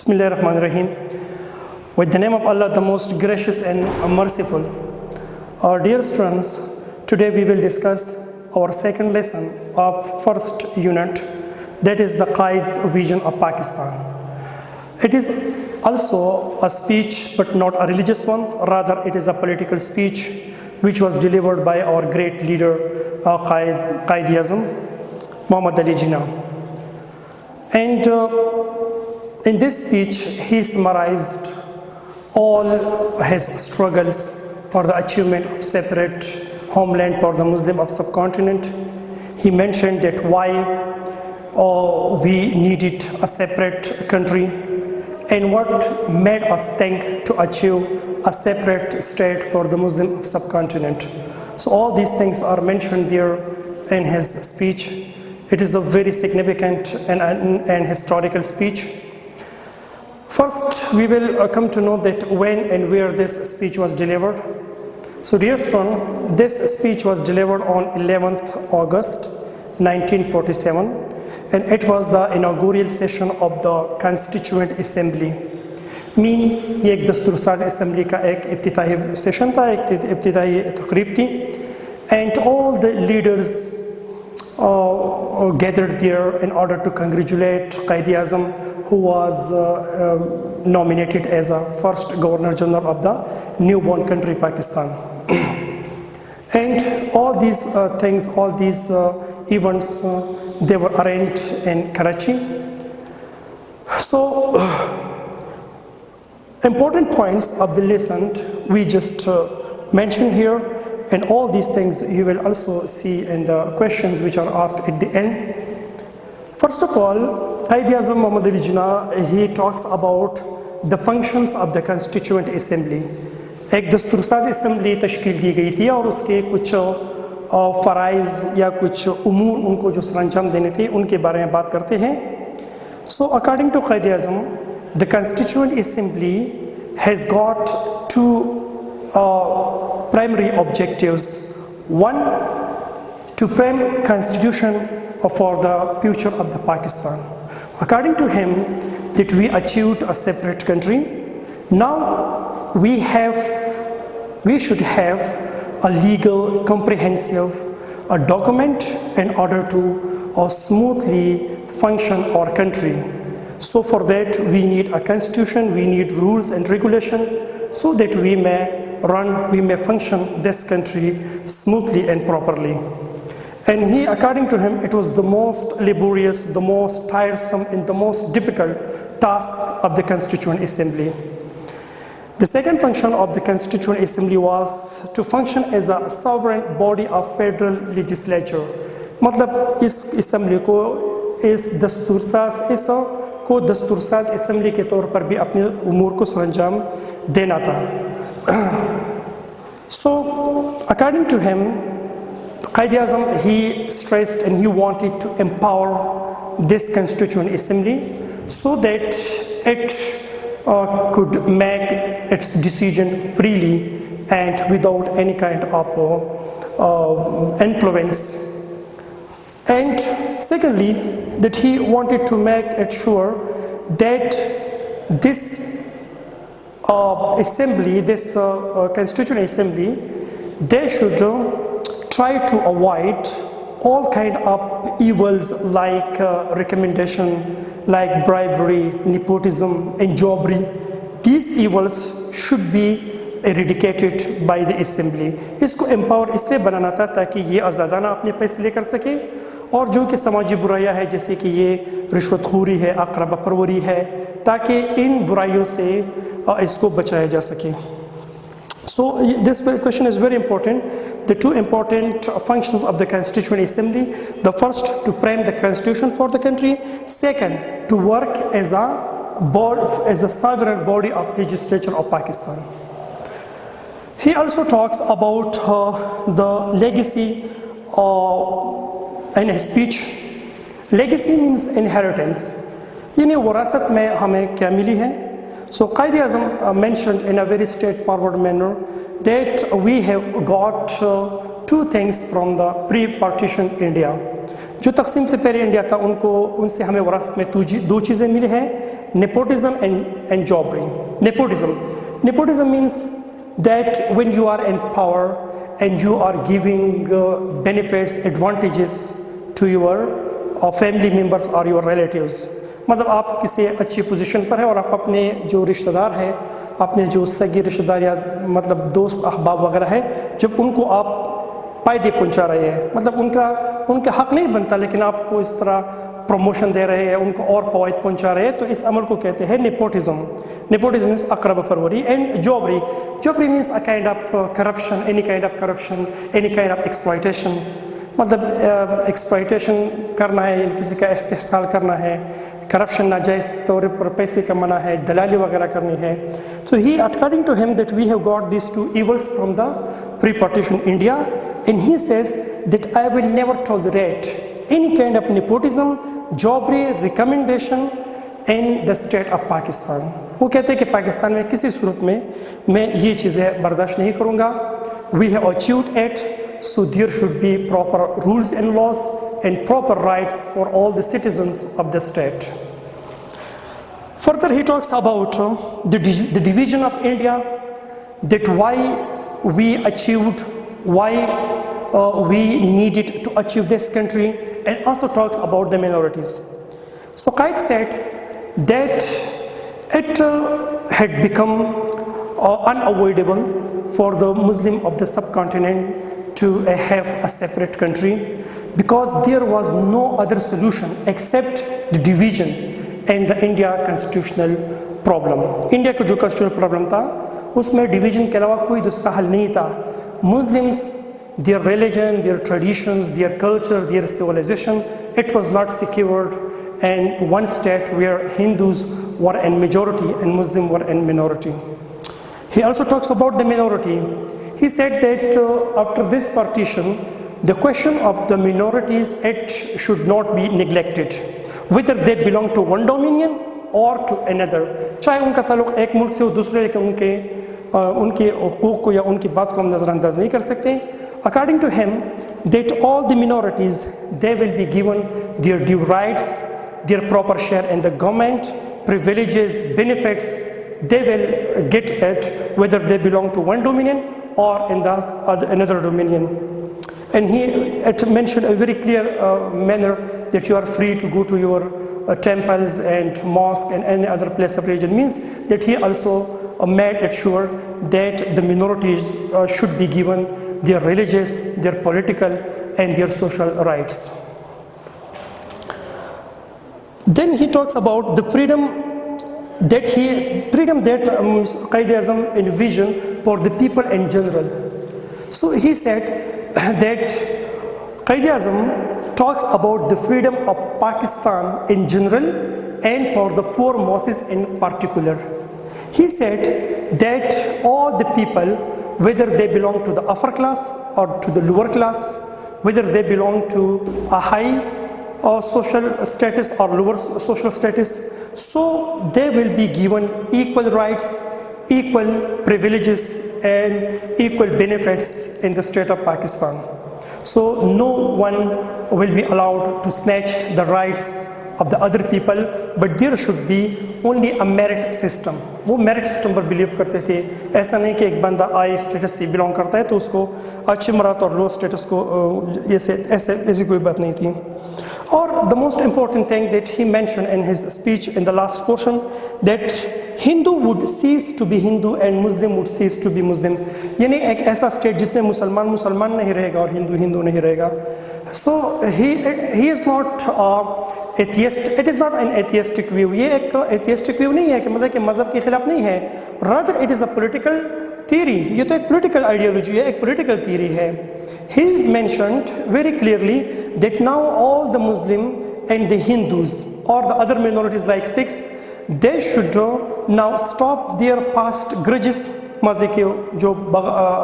Bismillahirrahmanirrahim. With the name of Allah, the most gracious and merciful. Our dear students, today we will discuss our second lesson of first unit, that is the Qaid's vision of Pakistan. It is also a speech, but not a religious one. Rather, it is a political speech which was delivered by our great leader, Qaid-e-Azam, Muhammad Ali Jinnah. And in this speech, he summarized all his struggles for the achievement of separate homeland for the Muslim of subcontinent. He mentioned that why we needed a separate country and what made us think to achieve a separate state for the Muslim subcontinent. So all these things are mentioned there in his speech. It is a very significant and historical speech. First, we will come to know that when and where this speech was delivered. So dear student, this speech was delivered on 11th August 1947, and it was the inaugural session of the Constituent Assembly. ये एक दस्तूरसाज assembly का एक इफ्तिताही session था, एक इफ्तिताही तकरीब थी, and all the leaders gathered there in order to congratulate Qaid-e-Azam, who was nominated as a first Governor General of the newborn country Pakistan. And all these things, all these events, they were arranged in Karachi. So important points of the lesson we just mentioned here, and all these things you will also see in the questions which are asked at the end. First of all, Qaid-e-Azam Muhammad Ali Jinnah, he talks about the functions of the Constituent Assembly. एक दस्तूरसाज assembly तश्कील दी गई थी और उसके कुछ फ़राइज़ या कुछ उमूर उनको जो सरंजाम देने थे उनके बारे में बात करते हैं. So according to Qaid-e-Azam, the Constituent Assembly has got two primary objectives. One, to frame constitution for the future of the Pakistan. According to him, that we achieved a separate country. Now we should have a legal, comprehensive document in order to smoothly function our country. So for that we need a constitution, we need rules and regulation, so that we may function this country smoothly and properly. And according to him, it was the most laborious, the most tiresome, and the most difficult task of the Constituent Assembly. The second function of the Constituent Assembly was to function as a sovereign body of federal legislature. मतलब इस assembly को इस दस्तूरसाज assembly के तौर पर भी अपने उमूर को सरंजाम देना था. So according to him, Qaid-e-Azam, he stressed and he wanted to empower this Constituent Assembly so that it could make its decision freely and without any kind of influence. And secondly, that he wanted to make it sure that this assembly, this Constituent Assembly, they should try to avoid all kind of evils like recommendation, like bribery, nepotism, and jobbery. These evils should be eradicated by the assembly. इसको empower इसलिए बनाना था ताकि ये आज़ादाना अपने पैसे लेकर सके, और जो कि समाजी बुराइयां है जैसे कि ये रिश्वतखोरी है, अक़रबा परवरी है, ताकि इन बुराइयों से इसको बचाया जा सके. So this question is very important. The two important functions of the Constituent Assembly: the first, to frame the constitution for the country; second, to work as the sovereign body of legislature of Pakistan. He also talks about the legacy in his speech. Legacy means inheritance. यानी वरासत में हमें क्या मिली है? So Qaid-e-Azam mentioned in a very straightforward manner that we have got two things from the pre-partition India. जो तकसीम से पहले इंडिया था उनसे हमें वरासत में दो चीज़ें मिली हैं. nepotism and jobbery. Nepotism means that when you are in power and you are giving benefits, advantages to your family members or your relatives. मतलब आप किसी अच्छी पोजीशन पर है और आप अपने जो रिश्तेदार हैं, अपने जो सगे रिश्तेदार या मतलब दोस्त अहबाब वगैरह है, जब उनको आप फायदे पहुंचा रहे हैं, मतलब उनका हक नहीं बनता, लेकिन आपको इस तरह प्रमोशन दे रहे हैं, उनको और फवायद पहुंचा रहे हैं, तो इस अमल को कहते हैं nepotism. Nepotism is akraba farwari. And jobbery means a kind of corruption, any kind of corruption, any kind of exploitation. मतलब एक्सप्लॉइटेशन करना है, किसी का इस्तेहसाल करना है, करप्शन नाजायज़ तौर पर पैसे कमाना है, दलाली वगैरह करनी है. So he, according to him, that we have got these two evils from the pre-partition India, and he says that I will never tolerate any kind of nepotism, jobbery, recommendation in the state of Pakistan. वो कहते हैं कि पाकिस्तान में किसी सूरत में मैं ये चीज़ें बर्दाश्त नहीं करूँगा. We have achieved it. So there should be proper rules and laws and proper rights for all the citizens of the state. Further, he talks about the division of India, that why we achieved, why we needed to achieve this country, and also talks about the minorities. So Qaid said that it had become unavoidable for the Muslim of the subcontinent to have a separate country, because there was no other solution except the division and the India constitutional problem. India का जो constitutional problem था, उसमें division के अलावा कोई दूसरा हल नहीं था. Muslims, their religion, their traditions, their culture, their civilization, it was not secured in one state where Hindus were in majority and Muslims were in minority. He also talks about the minority. He said that after this partition, the question of the minorities, it should not be neglected, whether they belong to one dominion or to another. चाहे उनका ताल्लुक एक मुल्क से हो दूसरे, लेकिन उनके हुकूक को या उनकी बात को हम नज़रअंदाज नहीं कर सकते. According to him, that all the minorities, they will be given their due rights, their proper share in the government, privileges, benefits, they will get it whether they belong to one dominion or in the another dominion. And it mentioned a very clear manner that you are free to go to your temples and mosque and any other place of religion. Means that he also made it sure that the minorities should be given their religious, their political and their social rights. Then he talks about the freedom that Quaid-e-Azam envisioned for the people in general. So he said that Quaid-e-Azam talks about the freedom of Pakistan in general and for the poor masses in particular. He said that all the people, whether they belong to the upper class or to the lower class, whether they belong to a high social status or lower social status, so they will be given equal rights, equal privileges and equal benefits in the state of Pakistan. So no one will be allowed to snatch the rights of the other people, but there should be only a merit system. वो merit system पर believe करते थे. ऐसा नहीं कि एक बंदा high status से belong करता है तो उसको अच्छी मरात और low status को ऐसी कोई बात नहीं थी. Or the most important thing that he mentioned in his speech in the last portion, that Hindu would cease to be Hindu and Muslim would cease to be Muslim. यानी एक ऐसा state जिसमें मुसलमान मुसलमान नहीं रहेगा और हिंदू हिंदू नहीं रहेगा. So he is not atheist. It is not an atheistic view. ये एक atheistic view नहीं है कि मतलब कि मज़हब के खिलाफ नहीं है. Rather it is a political theory. ये तो एक political ideology है, एक political theory है. He mentioned very clearly that now all the Muslim and the Hindus or the other minorities like Sikhs, they should now stop their past grudges. मज़े के जो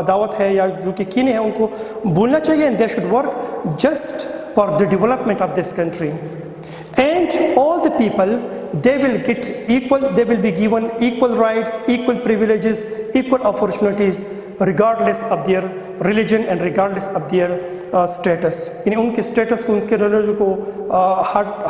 दावत है या जो कि कीने हैं उनको भूलना चाहिए, and they should work just for the development of this country. And all the people, they will get equal, they will be given equal rights, equal privileges, equal opportunities regardless of their religion and regardless of their status, यानी उनके status को, उनके religion को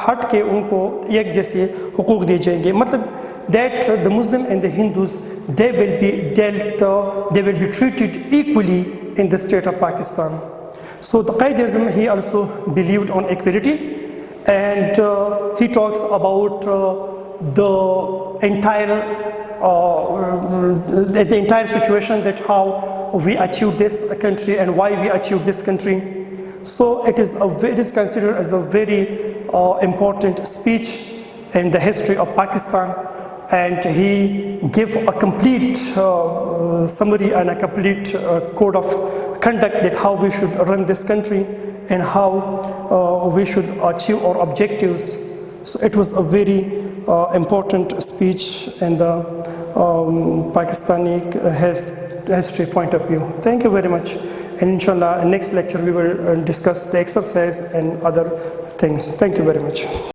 हट के उनको एक जैसे हुकूक दिए जाएंगे. मतलब that the Muslim and the Hindus, they will be treated equally in the state of Pakistan. So the Qaid-e-Azam, he also believed on equality, and he talks about the entire situation, that how we achieved this country and why we achieved this country. So it is considered as a very important speech in the history of Pakistan, and he gave a complete summary and a complete code of conduct, that how we should run this country and how we should achieve our objectives. So it was a very important speech in the Pakistani history point of view. Thank you very much, and inshallah in next lecture we will discuss the exercise and other things. Thank you very much.